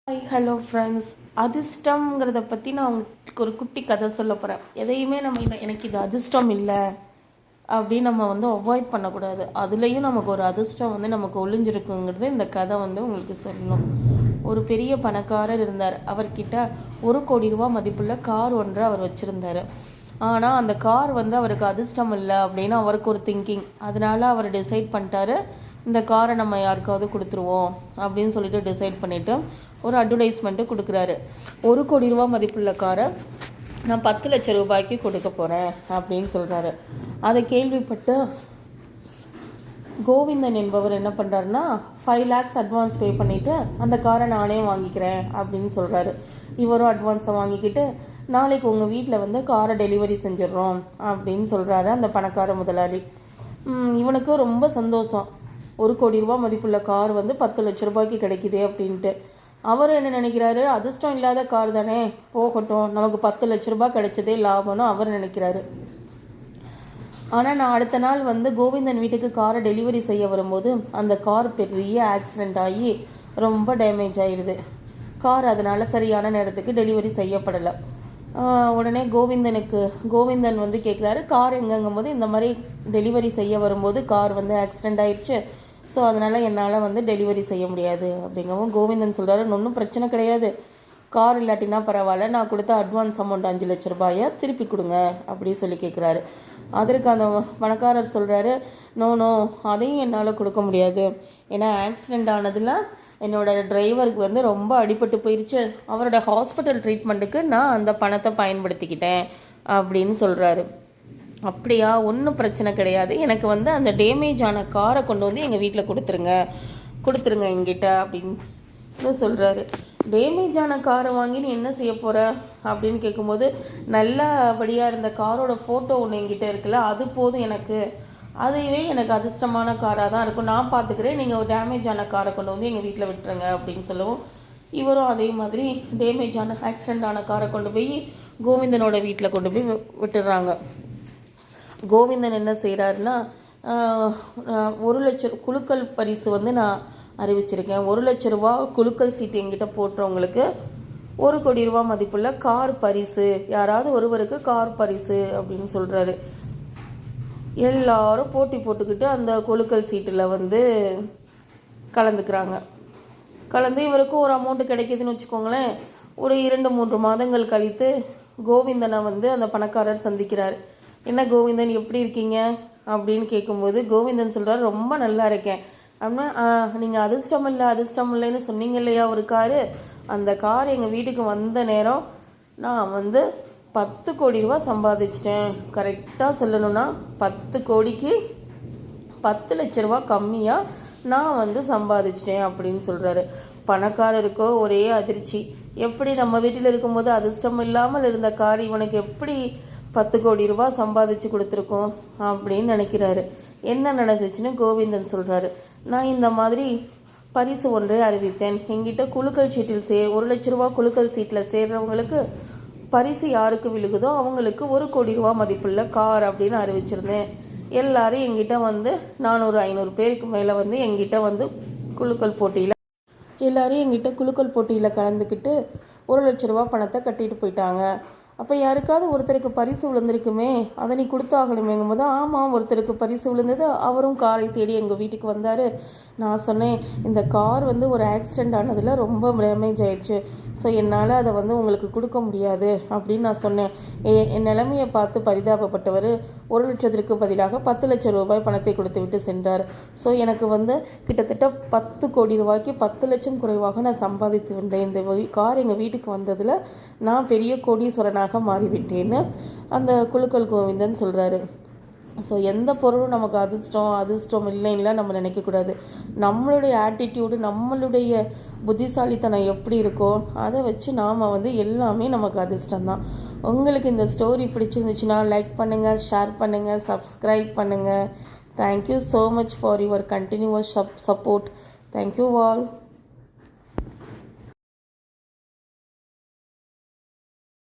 Hi hello friends. அதிர்ஷ்டங்கிறத பற்றி நான் உங்களுக்கு ஒரு குட்டி கதை சொல்ல போகிறேன். எதையுமே நம்ம எனக்கு இது அதிர்ஷ்டம் இல்லை அப்படின்னு நம்ம அவாய்ட் பண்ணக்கூடாது. அதுலேயும் நமக்கு ஒரு அதிர்ஷ்டம் நமக்கு ஒளிஞ்சிருக்குங்கிறது இந்த கதை உங்களுக்கு சொல்லணும். ஒரு பெரிய பணக்காரர் இருந்தார். அவர்கிட்ட 1,00,00,000 ரூபா மதிப்புள்ள கார் ஒன்று அவர் வச்சுருந்தார். ஆனால் அந்த கார் அவருக்கு அதிர்ஷ்டம் இல்லை அப்படின்னு அவருக்கு ஒரு திங்கிங். அதனால் அவர் டிசைட் பண்ணிட்டாரு, இந்த காரை நம்ம யாருக்காவது கொடுத்துருவோம் அப்படின்னு சொல்லிட்டு டிசைட் பண்ணிவிட்டு ஒரு அட்வர்டைஸ்மெண்ட்டு கொடுக்குறாரு. 1,00,00,000 ரூபா மதிப்புள்ள காரை நான் 10 லட்சம் ரூபாய்க்கு கொடுக்க போகிறேன் அப்படின்னு சொல்கிறாரு. அதை கேள்விப்பட்டு கோவிந்தன் என்பவர் என்ன பண்ணுறாருன்னா 5 lakhs அட்வான்ஸ் பே பண்ணிவிட்டு அந்த காரை நானே வாங்கிக்கிறேன் அப்படின்னு சொல்கிறாரு. இவரும் அட்வான்ஸை வாங்கிக்கிட்டு நாளைக்கு உங்கள் வீட்டில் காரை டெலிவரி செஞ்சிடறோம் அப்படின்னு சொல்கிறாரு அந்த பணக்கார முதலாளி. இவனுக்கு ரொம்ப சந்தோஷம். 1,00,00,000 ரூபா மதிப்புள்ள கார் 10 லட்ச ரூபாய்க்கு கிடைக்குதே அப்படின்ட்டு. அவர் என்ன நினைக்கிறாரு, அதிர்ஷ்டம் இல்லாத கார் தானே, போகட்டும், நமக்கு 10 லட்ச ரூபாய் கிடைச்சதே லாபம்னு அவர் நினைக்கிறாரு. ஆனால் நான் அடுத்த நாள் கோவிந்தன் வீட்டுக்கு காரை டெலிவரி செய்ய வரும்போது அந்த கார் பெரிய ஆக்சிடெண்ட் ஆகி ரொம்ப டேமேஜ் ஆயிடுது. கார் அதனால் சரியான நேரத்துக்கு டெலிவரி செய்யப்படலை. உடனே கோவிந்தன் கேட்குறாரு, கார் எங்கங்கும்போது இந்த மாதிரி டெலிவரி செய்ய வரும்போது கார் ஆக்சிடெண்ட் ஆயிடுச்சு, ஸோ அதனால் என்னால் டெலிவரி செய்ய முடியாது அப்படிங்கவும் கோவிந்தன் சொல்கிறாரு, ஒன்றும் பிரச்சனை கிடையாது, கார் இல்லாட்டினா பரவாயில்ல, நான் கொடுத்த அட்வான்ஸ் அமௌண்ட் 5 லட்ச ரூபாயை திருப்பி கொடுங்க அப்படின்னு சொல்லி கேட்குறாரு. அதற்கு அந்த பணக்காரர் சொல்கிறாரு, நோ அதையும் என்னால் கொடுக்க முடியாது, ஏன்னா ஆக்சிடெண்ட் ஆனதில் என்னோடய டிரைவருக்கு ரொம்ப அடிபட்டு போயிடுச்சு, அவரோட ஹாஸ்பிட்டல் ட்ரீட்மெண்ட்டுக்கு நான் அந்த பணத்தை பயன்படுத்திக்கிட்டேன் அப்படின்னு சொல்கிறாரு. அப்படியா, ஒன்றும் பிரச்சனை கிடையாது, எனக்கு அந்த டேமேஜ் ஆன காரை கொண்டு எங்கள் வீட்டில் கொடுத்துருங்க எங்கிட்ட அப்படின்னு சொல்கிறாரு. டேமேஜ் ஆன காரை வாங்கி நீ என்ன செய்ய போகிற அப்படின்னு கேட்கும்போது, நல்லபடியாக இருந்த காரோட ஃபோட்டோ ஒன்று எங்கிட்ட இருக்குல்ல, அது போதும் எனக்கு, அதுவே எனக்கு அதிர்ஷ்டமான காராக தான் இருக்கும், நான் பார்த்துக்கிறேன், நீங்கள் ஒரு டேமேஜ் ஆன காரை கொண்டு எங்கள் வீட்டில் விட்டுருங்க அப்படின்னு சொல்லவும், இவரும் அதே மாதிரி டேமேஜ் ஆன ஆக்சிடெண்ட் ஆன காரை கொண்டு போய் கோவிந்தனோட வீட்டில் கொண்டு போய் விட்டுடுறாங்க. கோவிந்தன் என்ன செய்கிறாருன்னா, 1 லட்சம் குலுக்கல் பரிசு நான் அறிவிச்சிருக்கேன், 1 லட்ச ரூபா குலுக்கல் சீட்டு எங்கிட்ட போட்டுறவங்களுக்கு 1,00,00,000 ரூபா மதிப்புள்ள கார் பரிசு, யாராவது ஒருவருக்கு கார் பரிசு அப்படின்னு சொல்கிறாரு. எல்லாரும் போட்டி போட்டுக்கிட்டு அந்த குலுக்கல் சீட்டில் கலந்துக்கிறாங்க. கலந்து இவருக்கும் ஒரு அமௌண்ட்டு கிடைக்கிதுன்னு வச்சுக்கோங்களேன். ஒரு 2-3 மாதங்கள் கழித்து கோவிந்தனை அந்த பணக்காரர் சந்திக்கிறார். என்ன கோவிந்தன், எப்படி இருக்கீங்க அப்படின்னு கேட்கும்போது கோவிந்தன் சொல்கிறார், ரொம்ப நல்லா இருக்கேன் அப்படின்னா, நீங்கள் அதிர்ஷ்டம் இல்லைன்னு சொன்னீங்க இல்லையா ஒரு காரு, அந்த கார் எங்கள் வீட்டுக்கு வந்த நேரம் நான் 10 கோடி ரூபா சம்பாதிச்சிட்டேன், கரெக்டாக சொல்லணும்னா 10 கோடிக்கு 10 லட்ச ரூபா கம்மியாக நான் சம்பாதிச்சிட்டேன் அப்படின்னு சொல்கிறாரு. பணக்காரருக்கோ ஒரே அதிர்ச்சி, எப்படி நம்ம வீட்டில் இருக்கும்போது அதிர்ஷ்டம் இல்லாமல் இருந்த கார் இவனுக்கு எப்படி 10 கோடி ரூபா சம்பாதிச்சு கொடுத்துருக்கோம் அப்படின்னு நினைக்கிறாரு. என்ன நடந்துச்சுன்னு கோவிந்தன் சொல்கிறாரு, நான் இந்த மாதிரி பரிசு ஒன்றை அறிவித்தேன், எங்கிட்ட குலுக்கல் சீட்டில் 1 லட்ச ரூபா குலுக்கல் சீட்டில் சேர்றவங்களுக்கு பரிசு யாருக்கு விழுகுதோ அவங்களுக்கு 1 கோடி ரூபா மதிப்புள்ள கார் அப்படின்னு அறிவிச்சிருந்தேன். எல்லாரும் எங்கிட்ட 400-500 பேருக்கு மேலே எங்கிட்ட குலுக்கல் போட்டியில் கலந்துக்கிட்டு 1 லட்ச ரூபா பணத்தை கட்டிட்டு போயிட்டாங்க. அப்போ யாருக்காவது ஒருத்தருக்கு பரிசு விழுந்திருக்குமே, அதை நீ கொடுத்தாகணுமேங்கும் போது, ஆமாம் ஒருத்தருக்கு பரிசு விழுந்தது, அவரும் காரை தேடி எங்கள் வீட்டுக்கு வந்தார். நான் சொன்னேன், இந்த கார் ஒரு ஆக்சிடெண்ட் ஆனதில் ரொம்ப டேமேஜ் ஆயிடுச்சு, ஸோ என்னால் அதை உங்களுக்கு கொடுக்க முடியாது அப்படின்னு நான் சொன்னேன். என் நிலைமையை பார்த்து பரிதாபப்பட்டவர் 1 லட்சத்திற்கு பதிலாக 10 லட்சம் ரூபாய் பணத்தை கொடுத்து விட்டு சென்றார். ஸோ எனக்கு கிட்டத்தட்ட 10 கோடி ரூபாய்க்கு 10 லட்சம் குறைவாக நான் சம்பாதித்து வந்தேன். இந்த கார் எங்கள் வீட்டுக்கு வந்ததில் நான் பெரிய கோடீஸ்வரனாக மாறிவிட்டேன்னு அந்த குலுக்கல் கோவிந்தன் சொல்கிறாரு. ஸோ எந்த பொருளும் நமக்கு அதிர்ஷ்டம் இல்லைன்னா நம்ம நினைக்கக்கூடாது. நம்மளுடைய ஆட்டிடியூடு, நம்மளுடைய புத்திசாலித்தனம் எப்படி இருக்கோ அதை வச்சு நாம் எல்லாமே நமக்கு அதிர்ஷ்டம்தான். உங்களுக்கு இந்த ஸ்டோரி பிடிச்சிருந்துச்சுன்னா லைக் பண்ணுங்கள், ஷேர் பண்ணுங்கள், சப்ஸ்கிரைப் பண்ணுங்கள். Thank you so much for your continuous support. Thank you all.